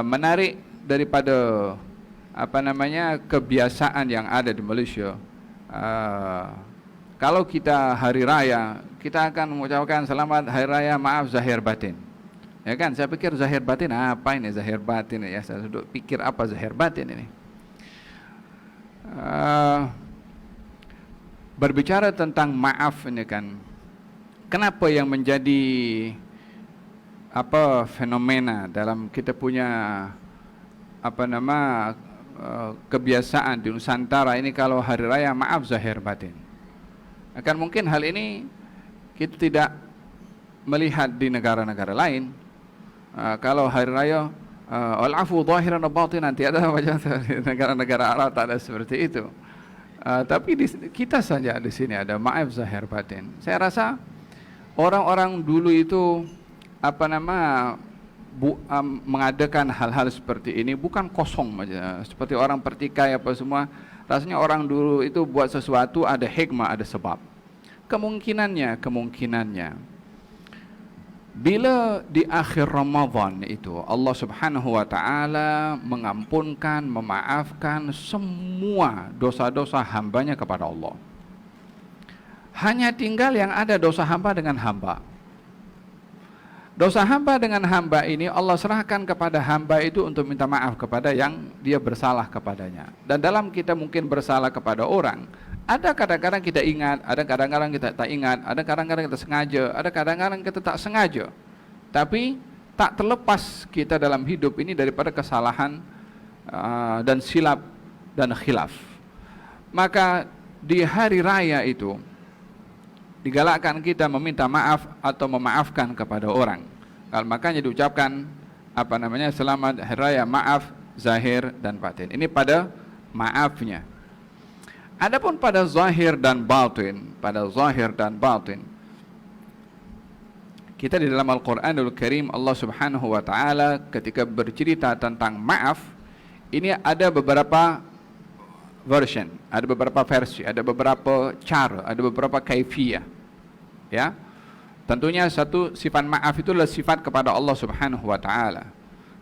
menarik daripada kebiasaan yang ada di Malaysia. Kalau kita hari raya, kita akan mengucapkan selamat hari raya, maaf zahir batin. Ya kan? Saya pikir zahir batin, apa ini zahir batin ya? Saya duduk pikir apa zahir batin ini. Berbicara tentang maaf ini kan, kenapa yang menjadi fenomena dalam kita punya kebiasaan di Nusantara ini, kalau hari raya maaf zahir batin. Akan mungkin hal ini kita tidak melihat di negara-negara lain. Kalau hari raya al-afu zahiran wa batinan, tiada macam di negara-negara Arab tak ada seperti itu. Tapi kita saja di sini ada maaf zahir batin. Saya rasa orang-orang dulu itu mengadakan hal-hal seperti ini bukan kosong saja, seperti orang pertikai apa semua. Rasanya orang dulu itu buat sesuatu ada hikmah, ada sebab. Kemungkinannya bila di akhir Ramadan itu Allah Subhanahu wa taala mengampunkan, memaafkan semua dosa-dosa hambanya kepada Allah. Hanya tinggal yang ada dosa hamba dengan hamba. Dosa hamba dengan hamba ini Allah serahkan kepada hamba itu untuk minta maaf kepada yang dia bersalah kepadanya. Dan dalam kita mungkin bersalah kepada orang, ada kadang-kadang kita ingat, ada kadang-kadang kita tak ingat, ada kadang-kadang kita sengaja, ada kadang-kadang kita tak sengaja. Tapi tak terlepas kita dalam hidup ini daripada kesalahan dan silap dan khilaf. Maka di hari raya itu digalakkan kita meminta maaf atau memaafkan kepada orang. Makanya diucapkan selamat hari raya, maaf zahir dan batin. Ini pada maafnya. Adapun pada zahir dan batin, kita di dalam Al-Qur'anul Karim Allah Subhanahu wa taala ketika bercerita tentang maaf, ini ada beberapa version, ada beberapa versi, ada beberapa cara, ada beberapa kaifiyah. Ya. Tentunya satu sifat maaf itu adalah sifat kepada Allah Subhanahu wa taala.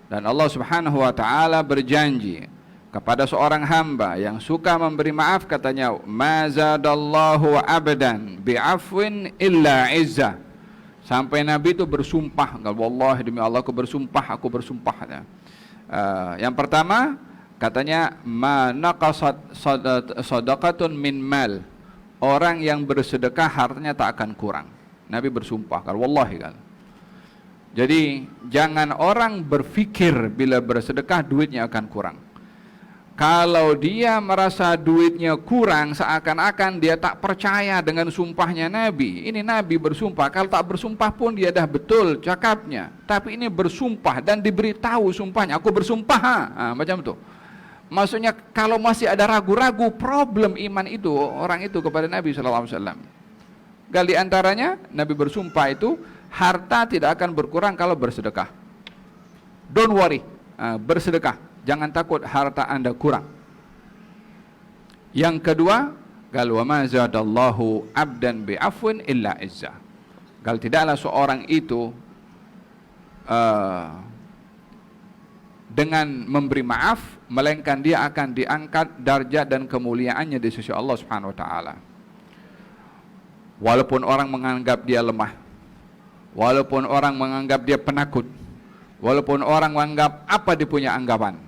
Dan Allah Subhanahu wa taala berjanji kepada seorang hamba yang suka memberi maaf, katanya, "Ma zadallahu abdan bi'afwin illa izza." Sampai Nabi itu bersumpah, wallahi demi Allah aku bersumpah. Yang pertama katanya, "Ma naqasat sadaqatun min mal." Orang yang bersedekah hartanya tak akan kurang. Nabi bersumpah, wallahi kan. Jadi jangan orang berfikir bila bersedekah duitnya akan kurang. Kalau dia merasa duitnya kurang, seakan-akan dia tak percaya dengan sumpahnya Nabi. Ini Nabi bersumpah, kalau tak bersumpah pun dia dah betul cakapnya. Tapi ini bersumpah dan diberitahu sumpahnya, aku bersumpah. Macam tu. Maksudnya kalau masih ada ragu-ragu, problem iman itu orang itu kepada Nabi SAW. Di antaranya Nabi bersumpah itu, harta tidak akan berkurang kalau bersedekah. Don't worry, bersedekah. Jangan takut harta anda kurang. Yang kedua, wa ma zadallahu abdan bi'afwin illa izzah. Tidaklah seorang itu dengan memberi maaf, melainkan dia akan diangkat darjat dan kemuliaannya di sisi Allah Subhanahu wa taala. Walaupun orang menganggap dia lemah, walaupun orang menganggap dia penakut, walaupun orang menganggap apa dia punya anggapan,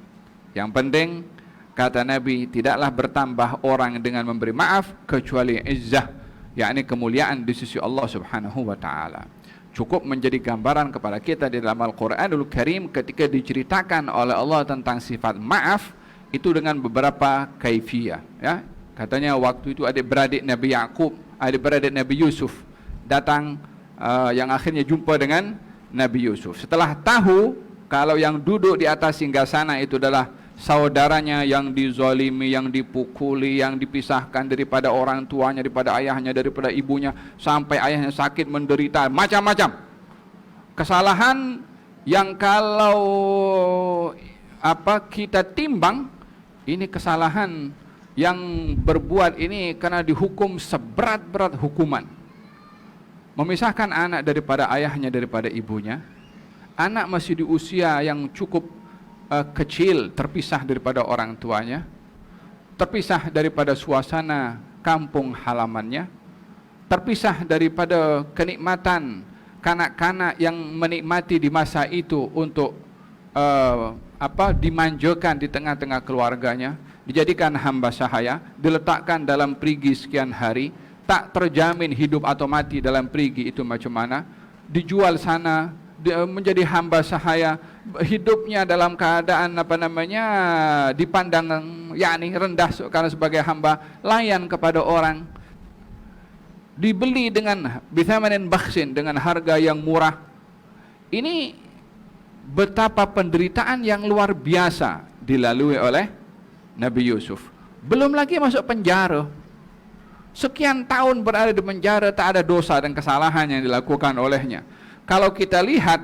yang penting kata Nabi, tidaklah bertambah orang dengan memberi maaf kecuali izzah, yakni kemuliaan di sisi Allah Subhanahu wa taala. Cukup menjadi gambaran kepada kita di dalam Al-Qur'anul Karim ketika diceritakan oleh Allah tentang sifat maaf itu dengan beberapa kaifiyah, ya. Katanya waktu itu adik-beradik Nabi Yakub, adik-beradik Nabi Yusuf datang yang akhirnya jumpa dengan Nabi Yusuf. Setelah tahu kalau yang duduk di atas singgasana itu adalah saudaranya yang dizalimi, yang dipukuli, yang dipisahkan daripada orang tuanya, daripada ayahnya, daripada ibunya, sampai ayahnya sakit menderita, macam-macam kesalahan yang kalau kita timbang, ini kesalahan yang berbuat ini karena dihukum seberat-berat hukuman. Memisahkan anak daripada ayahnya, daripada ibunya. Anak masih di usia yang cukup kecil, terpisah daripada orang tuanya, terpisah daripada suasana kampung halamannya, terpisah daripada kenikmatan kanak-kanak yang menikmati di masa itu untuk dimanjakan di tengah-tengah keluarganya, dijadikan hamba sahaya, diletakkan dalam perigi sekian hari, tak terjamin hidup atau mati dalam perigi itu macam mana, dijual sana, menjadi hamba sahaya, hidupnya dalam keadaan dipandang rendah karena sebagai hamba, layan kepada orang, dibeli dengan bithamanin bakhsin, dengan harga yang murah. Ini betapa penderitaan yang luar biasa dilalui oleh Nabi Yusuf. Belum lagi masuk penjara, sekian tahun berada di penjara, tak ada dosa dan kesalahan yang dilakukan olehnya. Kalau kita lihat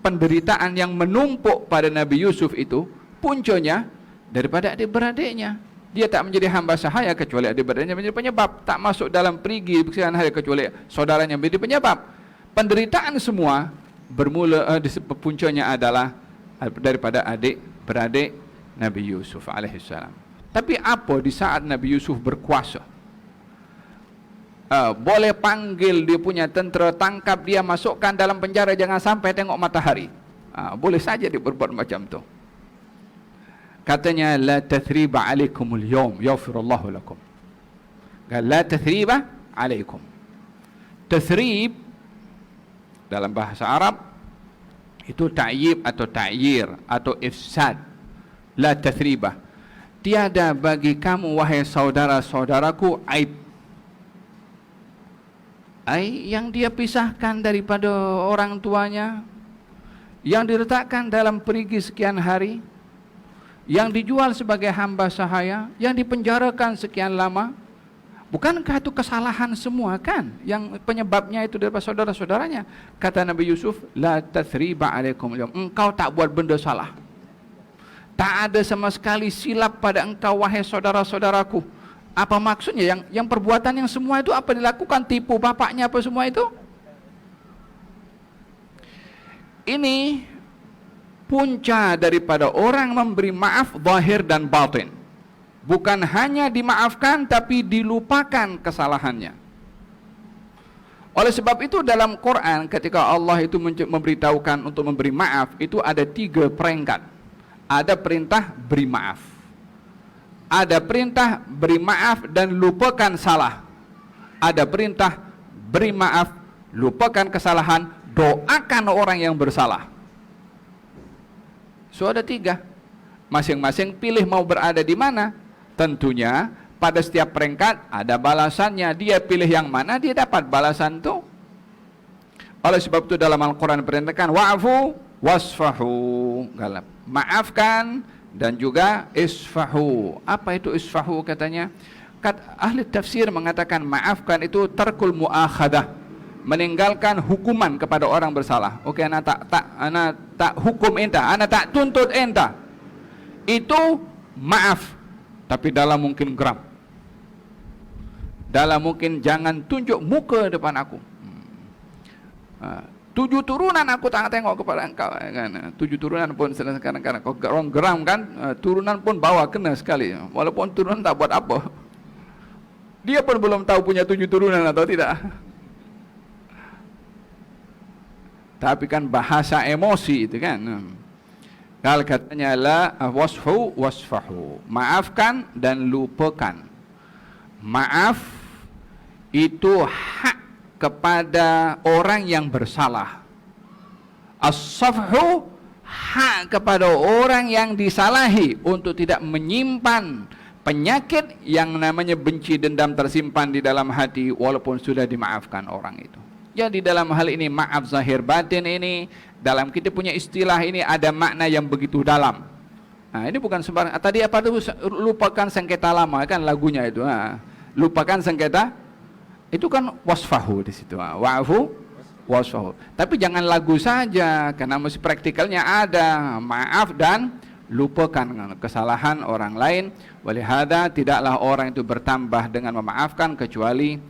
penderitaan yang menumpuk pada Nabi Yusuf itu, puncanya daripada adik-beradiknya. Dia tak menjadi hamba sahaya kecuali adik-beradiknya menjadi penyebab, tak masuk dalam perigi sekian hari kecuali saudaranya menjadi penyebab. Penderitaan semua bermula puncanya adalah daripada adik-beradik Nabi Yusuf alaihissalam. Tapi apa di saat Nabi Yusuf berkuasa? Boleh panggil dia punya tentera, tangkap dia, masukkan dalam penjara, jangan sampai tengok matahari. Boleh saja dia berbuat macam tu. Katanya la tathriba alaikumul yawm yaghfirullahu lakum. La tathriba alaikum. Tathrib dalam bahasa Arab itu ta'yib atau ta'yir atau ifsad. La tathriba, tiada bagi kamu wahai saudara-saudaraku aib. Yang dia pisahkan daripada orang tuanya, yang diletakkan dalam perigi sekian hari, yang dijual sebagai hamba sahaya, yang dipenjarakan sekian lama. Bukankah itu kesalahan semua kan? Yang penyebabnya itu daripada saudara-saudaranya. Kata Nabi Yusuf, la tathriba alaikum al-yawm. Engkau tak buat benda salah, tak ada sama sekali silap pada engkau wahai saudara-saudaraku. Apa maksudnya? Yang perbuatan yang semua itu apa dilakukan? Tipu bapaknya apa semua itu? Ini punca daripada orang memberi maaf zahir dan batin. Bukan hanya dimaafkan tapi dilupakan kesalahannya. Oleh sebab itu dalam Quran ketika Allah itu memberitahukan untuk memberi maaf, itu ada 3 peringkat. Ada perintah beri maaf, ada perintah beri maaf dan lupakan salah, ada perintah beri maaf, lupakan kesalahan, doakan orang yang bersalah. So ada 3. Masing-masing pilih mau berada di mana. Tentunya pada setiap peringkat ada balasannya. Dia pilih yang mana, dia dapat balasan itu. Oleh sebab itu dalam Al-Quran perintahkan wa'fu wasfahu, maafkan dan juga isfahu. Apa itu isfahu katanya? Ahli tafsir mengatakan maafkan itu tarkul muakhadah, meninggalkan hukuman kepada orang bersalah. Okey, ana tak hukum enta, ana tak tuntut enta. Itu maaf, tapi dalam mungkin geram, dalam mungkin jangan tunjuk muka depan aku. 7 turunan aku tak tengok kepada engkau kan. 7 turunan pun kadang-kadang kau geram kan, turunan pun bawa kena sekali. Walaupun turunan tak buat apa, dia pun belum tahu punya 7 turunan atau tidak. Tapi kan bahasa emosi itu kan. Kalau katanya la wasfu wasfahu, maafkan dan lupakan. Maaf itu hak kepada orang yang bersalah. As-safhu, hak kepada orang yang disalahi untuk tidak menyimpan penyakit yang namanya benci dendam tersimpan di dalam hati walaupun sudah dimaafkan orang itu. Jadi dalam hal ini maaf zahir batin ini, dalam kita punya istilah ini ada makna yang begitu dalam. Nah, ini bukan sembarang. Tadi apa itu lupakan sengketa lama kan lagunya itu. Lupakan sengketa itu kan wasfahu di situ. Wa'fu wasfahu. Tapi jangan lagu saja, karena mesti praktikalnya ada. Maaf dan lupakan kesalahan orang lain. Walihada tidaklah orang itu bertambah dengan memaafkan kecuali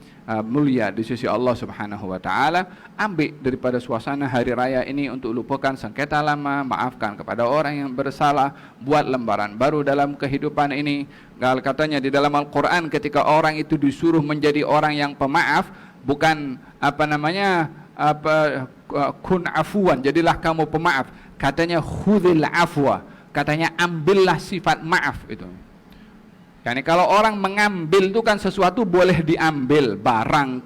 mulia di sisi Allah Subhanahu wa taala. Ambil daripada suasana hari raya ini untuk lupakan sengketa lama, maafkan kepada orang yang bersalah, buat lembaran baru dalam kehidupan ini. Katanya di dalam Al-Qur'an, ketika orang itu disuruh menjadi orang yang pemaaf, bukan kun afuwan, jadilah kamu pemaaf. Katanya khudhil afwa, katanya ambillah sifat maaf itu. Yani kalau orang mengambil itu kan sesuatu boleh diambil, barang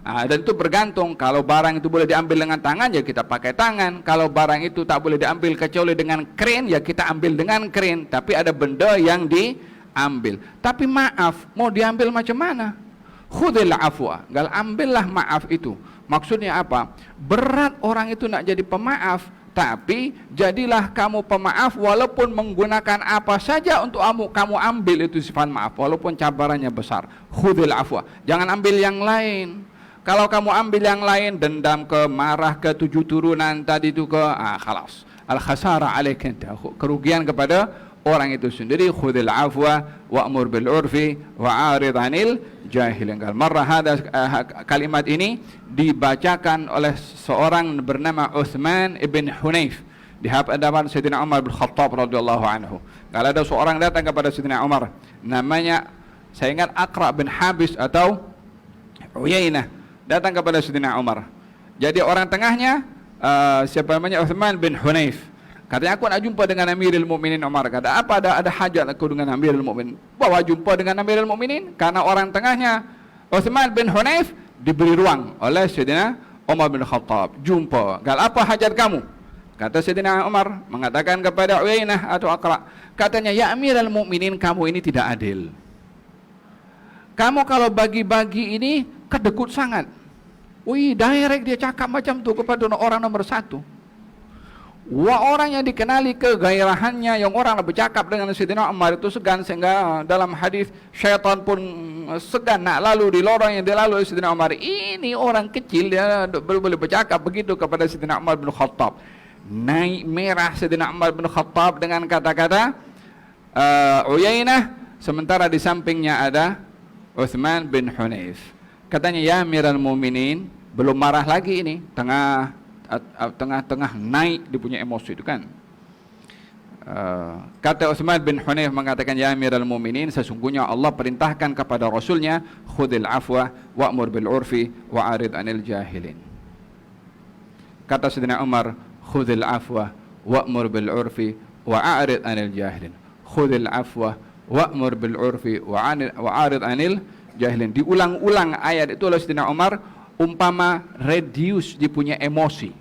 dan itu bergantung. Kalau barang itu boleh diambil dengan tangan, ya kita pakai tangan. Kalau barang itu tak boleh diambil kecuali dengan kren, ya kita ambil dengan kren. Tapi ada benda yang diambil. Tapi maaf mau diambil macam mana? Khudhil afwa, ambillah maaf itu. Maksudnya apa? Berat orang itu nak jadi pemaaf, tapi jadilah kamu pemaaf walaupun menggunakan apa saja untuk kamu ambil itu sifat maaf, walaupun cabarannya besar. Khudhil afwa, jangan ambil yang lain. Kalau kamu ambil yang lain, dendam ke, marah ke, 7 turunan tadi itu ke, khalas, al khasara alaika, kerugian kepada orang itu sendiri. Khudhil afwa wa'mur bil urfi wa'arid 'anil jahilin. Kalimat ini dibacakan oleh seorang bernama Uthman ibn Hunayf di hadapan Sayyidina Umar bin Khattab radhiyallahu anhu. Kalau ada seorang datang kepada Sayyidina Umar, namanya saya ingat Aqra bin Habis atau Uyainah, datang kepada Sayyidina Umar. Jadi orang tengahnya siapa namanya? Uthman bin Hunayf. Katanya, aku nak jumpa dengan Amirul Mukminin Umar. Kata, apa ada hajat aku dengan Amirul Mukminin? Bawa jumpa dengan Amirul Mukminin. Karena orang tengahnya Uthman bin Hunayf diberi ruang oleh Sayyidina Umar bin Khattab. Jumpa. Gal, apa hajat kamu? Kata Sayyidina Umar mengatakan kepada Uyainah atau Aqra, katanya, ya Amirul Mukminin, kamu ini tidak adil. Kamu kalau bagi-bagi ini kedekut sangat. Wih, direct dia cakap macam tu kepada orang nomor 1. Orang yang dikenali kegairahannya, yang orang bercakap dengan Sayyidina Umar itu segan, sehingga dalam hadis syaitan pun segan nak lalu di lorong yang dilalui Sayyidina Umar. Ini orang kecil, dia boleh bercakap begitu kepada Sayyidina Umar bin Khattab. Naik merah Sayyidina Umar bin Khattab dengan kata-kata Uyainah, sementara di sampingnya ada Uthman bin Hunayf. Katanya, ya Amirul Mukminin, belum marah lagi ini, tengah-tengah naik dia punya emosi itu kan. Kata Uthman bin Hunayf mengatakan, ya Amirul Mukminin, sesungguhnya Allah perintahkan kepada Rasulnya, khudhil afwa wa'mur bil urfi wa'arid 'anil jahilin. Kata Sayyidina Umar, khudhil afwa wa'mur bil urfi wa'arid 'anil jahilin. Khudhil afwa wa'mur bil urfi wa'arid 'anil jahilin. Diulang-ulang ayat itu oleh Sayyidina Umar, umpama reduce dia punya emosi.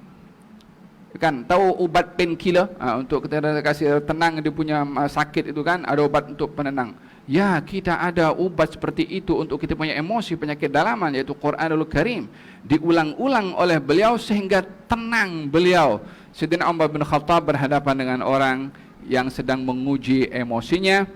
Kan tahu ubat painkiller untuk kita kasih tenang dia punya sakit itu kan, ada obat untuk penenang. Ya, kita ada obat seperti itu untuk kita punya emosi, penyakit dalaman, yaitu Quranul Karim. Diulang-ulang oleh beliau sehingga tenang beliau. Sayyidina Umar bin Khattab berhadapan dengan orang yang sedang menguji emosinya.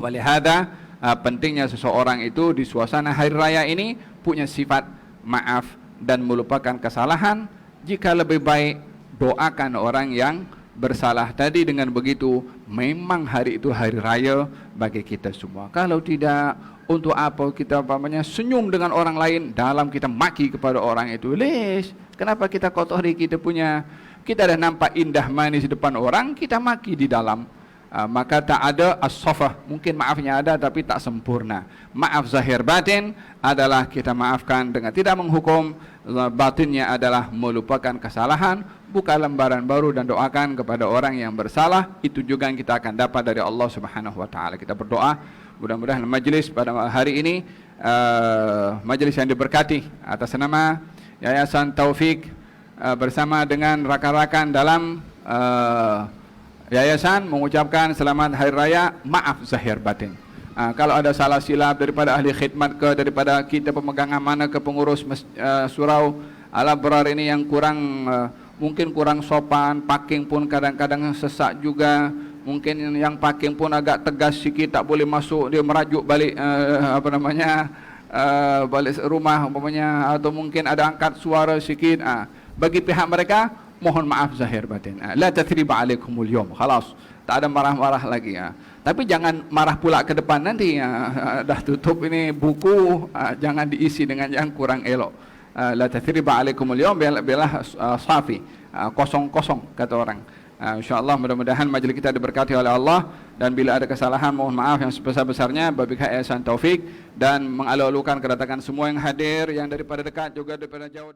Walihada pentingnya seseorang itu di suasana hari raya ini punya sifat maaf dan melupakan kesalahan. Jika lebih baik, doakan orang yang bersalah tadi. Dengan begitu memang hari itu hari raya bagi kita semua. Kalau tidak, untuk apa kita senyum dengan orang lain dalam kita maki kepada orang itu? Kenapa kita kotori kita dah nampak indah manis di depan orang, kita maki di dalam. Maka tak ada as-safah. Mungkin maafnya ada tapi tak sempurna. Maaf zahir batin adalah kita maafkan dengan tidak menghukum, batinnya adalah melupakan kesalahan, buka lembaran baru dan doakan kepada orang yang bersalah. Itu juga yang kita akan dapat dari Allah Subhanahu wa taala. Kita berdoa mudah-mudahan majlis pada hari ini majlis yang diberkati atas nama Yayasan Taufik bersama dengan rakan-rakan dalam yayasan mengucapkan selamat hari raya, maaf zahir batin. Kalau ada salah silap daripada ahli khidmat ke, daripada kita pemegang amanah ke, pengurus surau Al-Abrar ini yang mungkin kurang sopan, parking pun kadang-kadang sesak juga, mungkin yang parking pun agak tegas sikit, tak boleh masuk, dia merajuk balik balik rumah umpamanya, atau mungkin ada angkat suara sikit. Bagi pihak mereka mohon maaf zahir batin. La tathriba alaikumul yawm. Khalas, tak ada marah-marah lagi ya. Tapi jangan marah pula ke depan nanti ya. Dah tutup ini buku, jangan diisi dengan yang kurang elok. La tathriba alaikumul yawm, biarlah safi, kosong-kosong kata orang. InsyaAllah mudah-mudahan majlis kita diberkati oleh Allah, dan bila ada kesalahan mohon maaf yang sebesar-besarnya. Wabillahi ihsan taufik, dan mengalu-alukan kedatangan semua yang hadir, yang daripada dekat juga daripada jauh.